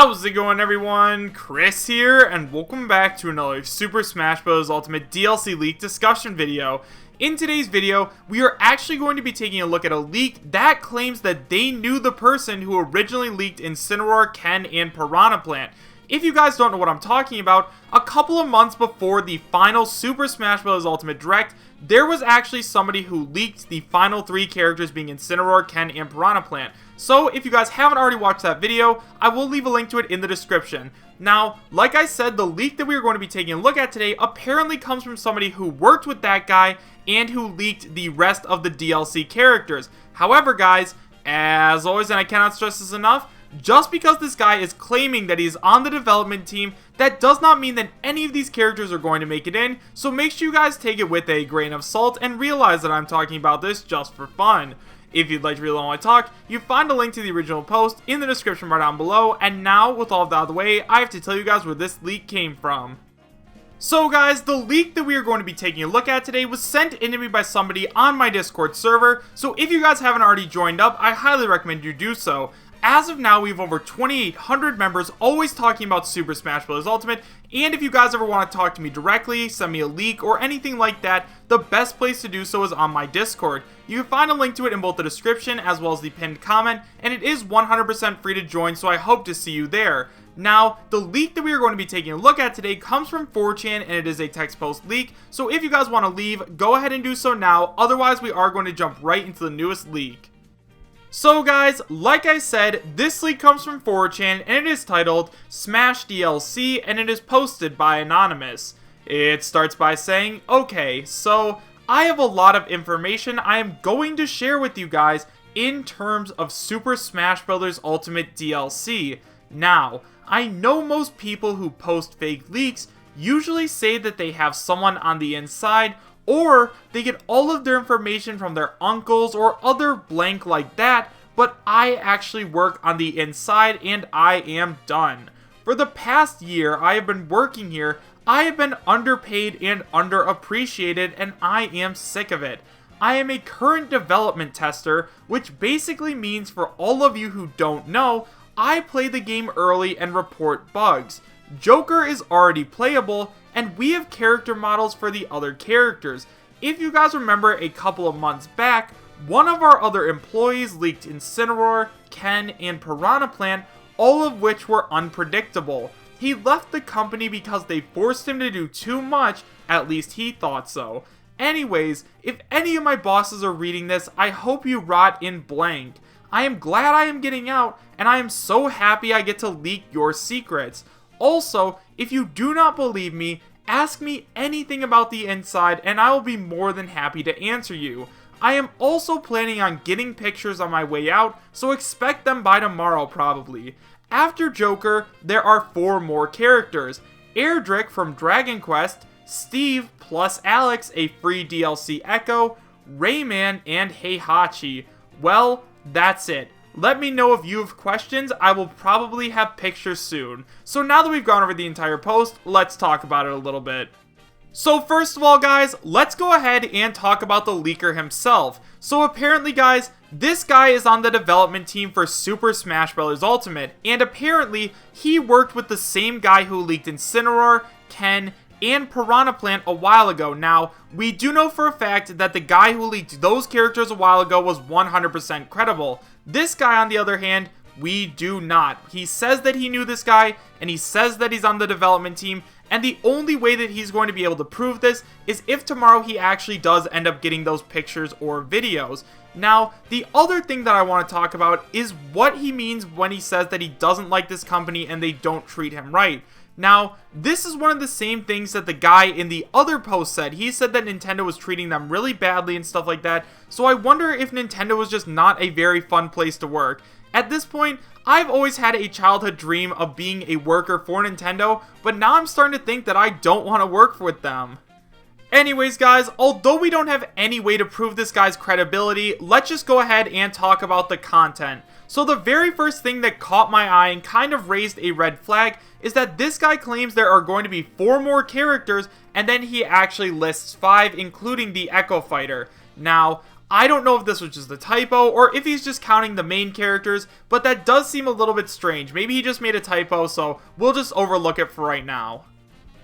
How's it going, everyone? Chris here, and welcome back to another Super Smash Bros. Ultimate DLC leak discussion video. In today's video, we are actually going to be taking a look at a leak that claims that they knew the person who originally leaked Incineroar, Ken, and Piranha Plant. If you guys don't know what I'm talking about, a couple of months before the final Super Smash Bros. Ultimate Direct, there was actually somebody who leaked the final 3 characters being Incineroar, Ken, and Piranha Plant. So if you guys haven't already watched that video, I will leave a link to it in the description. Now, like I said, the leak that we are going to be taking a look at today apparently comes from somebody who worked with that guy and who leaked the rest of the DLC characters. However, guys, as always, and I cannot stress this enough, just because this guy is claiming that he's on the development team, that does not mean that any of these characters are going to make it in, so make sure you guys take it with a grain of salt and realize that I'm talking about this just for fun. If you'd like to read along while I talk, you find a link to the original post in the description right down below, and now, with all of that out of the way, I have to tell you guys where this leak came from. So guys, the leak that we are going to be taking a look at today was sent in to me by somebody on my Discord server, so if you guys haven't already joined up, I highly recommend you do so. As of now, we have over 2,800 members always talking about Super Smash Bros. Ultimate, and if you guys ever want to talk to me directly, send me a leak, or anything like that, the best place to do so is on my Discord. You can find a link to it in both the description as well as the pinned comment, and it is 100% free to join, so I hope to see you there. Now, the leak that we are going to be taking a look at today comes from 4chan, and it is a text post leak, so if you guys want to leave, go ahead and do so now, otherwise we are going to jump right into the newest leak. So guys, like I said, this leak comes from 4chan, and it is titled Smash DLC, and it is posted by Anonymous. It starts by saying, okay, so I have a lot of information I am going to share with you guys in terms of Super Smash Bros. Ultimate DLC. Now, I know most people who post fake leaks usually say that they have someone on the inside, or they get all of their information from their uncles or other blank like that, but I actually work on the inside and I am done. For the past year I have been working here, I have been underpaid and underappreciated, and I am sick of it. I am a current development tester, which basically means, for all of you who don't know, I play the game early and report bugs. Joker is already playable, and we have character models for the other characters. If you guys remember, a couple of months back, one of our other employees leaked Incineroar, Ken, and Piranha Plant, all of which were unpredictable. He left the company because they forced him to do too much, at least he thought so. Anyways, if any of my bosses are reading this, I hope you rot in blank. I am glad I am getting out, and I am so happy I get to leak your secrets. Also, if you do not believe me, ask me anything about the inside and I will be more than happy to answer you. I am also planning on getting pictures on my way out, so expect them by tomorrow probably. After Joker, there are 4 more characters. Erdrick from Dragon Quest, Steve plus Alex, a free DLC Echo, Rayman, and Heihachi. Well, that's it. Let me know if you have questions. I will probably have pictures soon. So now that we've gone over the entire post, let's talk about it a little bit. So first of all, guys, let's go ahead and talk about the leaker himself. So apparently, guys, this guy is on the development team for Super Smash Bros. Ultimate, and apparently he worked with the same guy who leaked Incineroar, Ken, and Piranha Plant a while ago. Now, we do know for a fact that the guy who leaked those characters a while ago was 100% credible. This guy, on the other hand, we do not. He says that he knew this guy, and he says that he's on the development team, and the only way that he's going to be able to prove this is if tomorrow he actually does end up getting those pictures or videos. Now, the other thing that I want to talk about is what he means when he says that he doesn't like this company and they don't treat him right. Now, this is one of the same things that the guy in the other post said. He said that Nintendo was treating them really badly and stuff like that, so I wonder if Nintendo was just not a very fun place to work. At this point, I've always had a childhood dream of being a worker for Nintendo, but now I'm starting to think that I don't want to work with them. Anyways, guys, although we don't have any way to prove this guy's credibility, let's just go ahead and talk about the content. So the very first thing that caught my eye and kind of raised a red flag is that this guy claims there are going to be 4 more characters, and then he actually lists 5, including the Echo Fighter. Now, I don't know if this was just a typo or if he's just counting the main characters, but that does seem a little bit strange. Maybe he just made a typo, so we'll just overlook it for right now.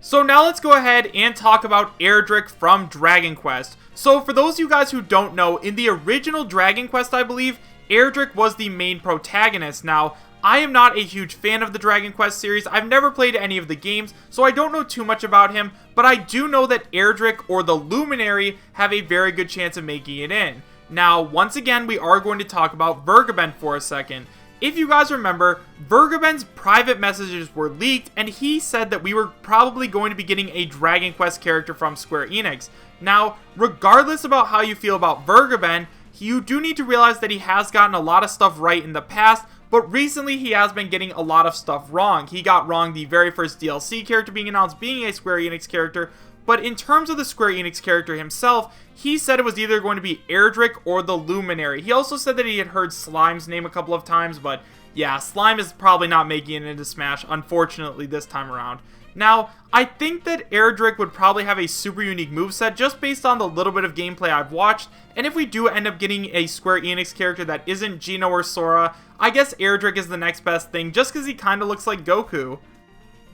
So now let's go ahead and talk about Erdrick from Dragon Quest. So for those of you guys who don't know, in the original Dragon Quest, I believe, Erdrick was the main protagonist. Now, I am not a huge fan of the Dragon Quest series. I've never played any of the games, so I don't know too much about him, but I do know that Erdrick or the Luminary have a very good chance of making it in. Now, once again, we are going to talk about Vergaben for a second. If you guys remember, Vergaben's private messages were leaked, and he said that we were probably going to be getting a Dragon Quest character from Square Enix. Now, regardless about how you feel about Vergaben, you do need to realize that he has gotten a lot of stuff right in the past, but recently he has been getting a lot of stuff wrong. He got wrong the very first DLC character being announced being a Square Enix character, but in terms of the Square Enix character himself, he said it was either going to be Erdrick or the Luminary. He also said that he had heard Slime's name a couple of times, but yeah, Slime is probably not making it into Smash, unfortunately, this time around. Now, I think that Erdrick would probably have a super unique moveset just based on the little bit of gameplay I've watched, and if we do end up getting a Square Enix character that isn't Geno or Sora, I guess Erdrick is the next best thing just because he kind of looks like Goku.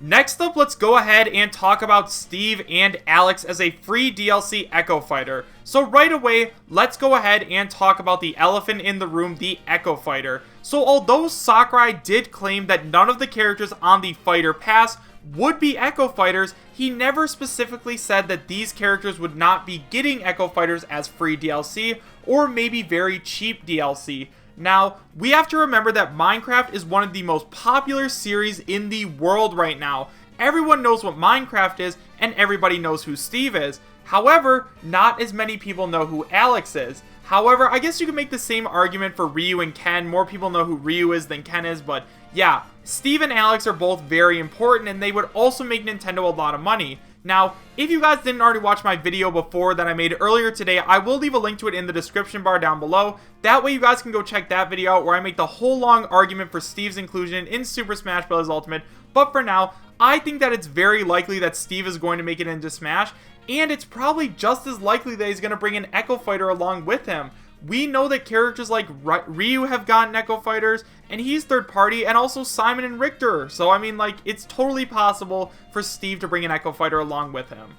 Next up, let's go ahead and talk about Steve and Alex as a free DLC Echo Fighter. So right away, let's go ahead and talk about the elephant in the room, the Echo Fighter. So although Sakurai did claim that none of the characters on the Fighter Pass would be Echo Fighters, he never specifically said that these characters would not be getting Echo Fighters as free DLC or maybe very cheap DLC. Now, we have to remember that Minecraft is one of the most popular series in the world right now. Everyone knows what Minecraft is, and everybody knows who Steve is. However, not as many people know who Alex is. However, I guess you could make the same argument for Ryu and Ken. More people know who Ryu is than Ken is, but yeah, Steve and Alex are both very important, and they would also make Nintendo a lot of money. Now, if you guys didn't already watch my video before that I made earlier today, I will leave a link to it in the description bar down below. That way you guys can go check that video out where I make the whole long argument for Steve's inclusion in Super Smash Bros. Ultimate. But for now, I think that it's very likely that Steve is going to make it into Smash, and it's probably just as likely that he's going to bring an Echo Fighter along with him. We know that characters like Ryu have gotten Echo Fighters, and he's third party, and also Simon and Richter. So, I mean, like, it's totally possible for Steve to bring an Echo Fighter along with him.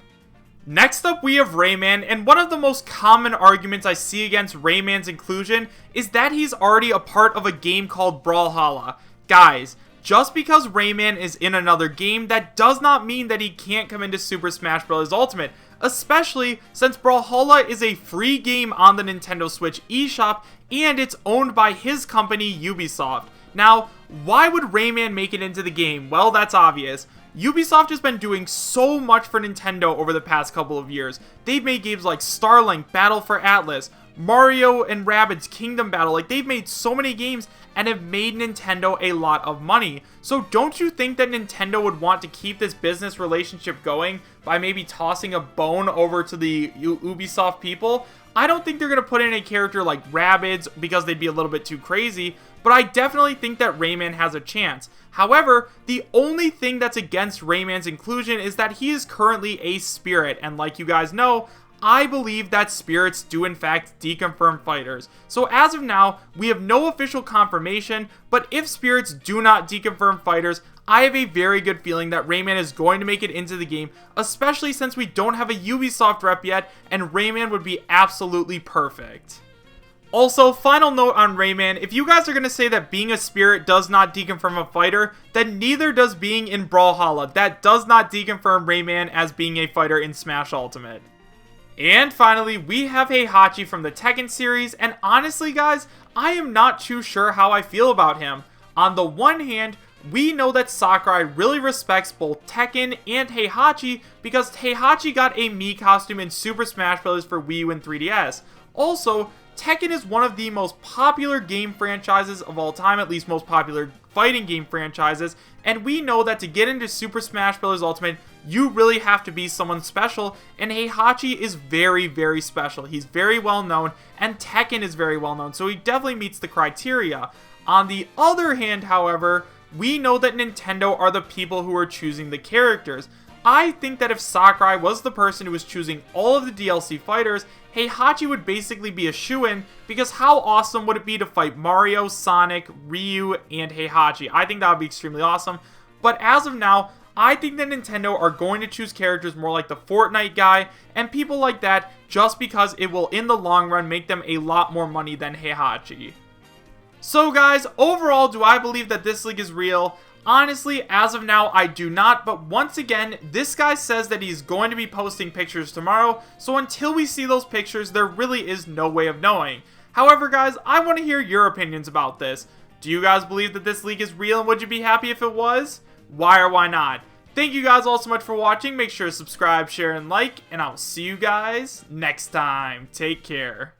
Next up, we have Rayman, and one of the most common arguments I see against Rayman's inclusion is that he's already a part of a game called Brawlhalla. Guys, just because Rayman is in another game, that does not mean that he can't come into Super Smash Bros. Ultimate. Especially since Brawlhalla is a free game on the Nintendo Switch eShop, and it's owned by his company, Ubisoft. Now, why would Rayman make it into the game? Well, that's obvious. Ubisoft has been doing so much for Nintendo over the past couple of years. They've made games like Starlink, Battle for Atlas, Mario and Rabbids Kingdom Battle. Like, they've made so many games and have made Nintendo a lot of money. So don't you think that Nintendo would want to keep this business relationship going by maybe tossing a bone over to the Ubisoft people? I don't think they're going to put in a character like Rabbids because they'd be a little bit too crazy, but I definitely think that Rayman has a chance. However, the only thing that's against Rayman's inclusion is that he is currently a spirit, and like you guys know, I believe that spirits do in fact deconfirm fighters. So as of now, we have no official confirmation, but if spirits do not deconfirm fighters, I have a very good feeling that Rayman is going to make it into the game, especially since we don't have a Ubisoft rep yet, and Rayman would be absolutely perfect. Also, final note on Rayman, if you guys are going to say that being a spirit does not deconfirm a fighter, then neither does being in Brawlhalla. That does not deconfirm Rayman as being a fighter in Smash Ultimate. And finally, we have Heihachi from the Tekken series, and honestly guys, I am not too sure how I feel about him. On the one hand, we know that Sakurai really respects both Tekken and Heihachi because Heihachi got a Mii costume in Super Smash Bros. For Wii U and 3DS. Also, Tekken is one of the most popular game franchises of all time, at least most popular fighting game franchises, and we know that to get into Super Smash Bros. Ultimate, you really have to be someone special, and Heihachi is very, very special. He's very well known, and Tekken is very well known, so he definitely meets the criteria. On the other hand, however, we know that Nintendo are the people who are choosing the characters. I think that if Sakurai was the person who was choosing all of the DLC fighters, Heihachi would basically be a shoo-in, because how awesome would it be to fight Mario, Sonic, Ryu, and Heihachi? I think that would be extremely awesome. But as of now, I think that Nintendo are going to choose characters more like the Fortnite guy and people like that, just because it will in the long run make them a lot more money than Heihachi. So guys, overall, do I believe that this league is real? Honestly, as of now, I do not, but once again, this guy says that he's going to be posting pictures tomorrow, so until we see those pictures, there really is no way of knowing. However, guys, I want to hear your opinions about this. Do you guys believe that this league is real, and would you be happy if it was? Why or why not? Thank you guys all so much for watching. Make sure to subscribe, share, and like, and I'll see you guys next time. Take care.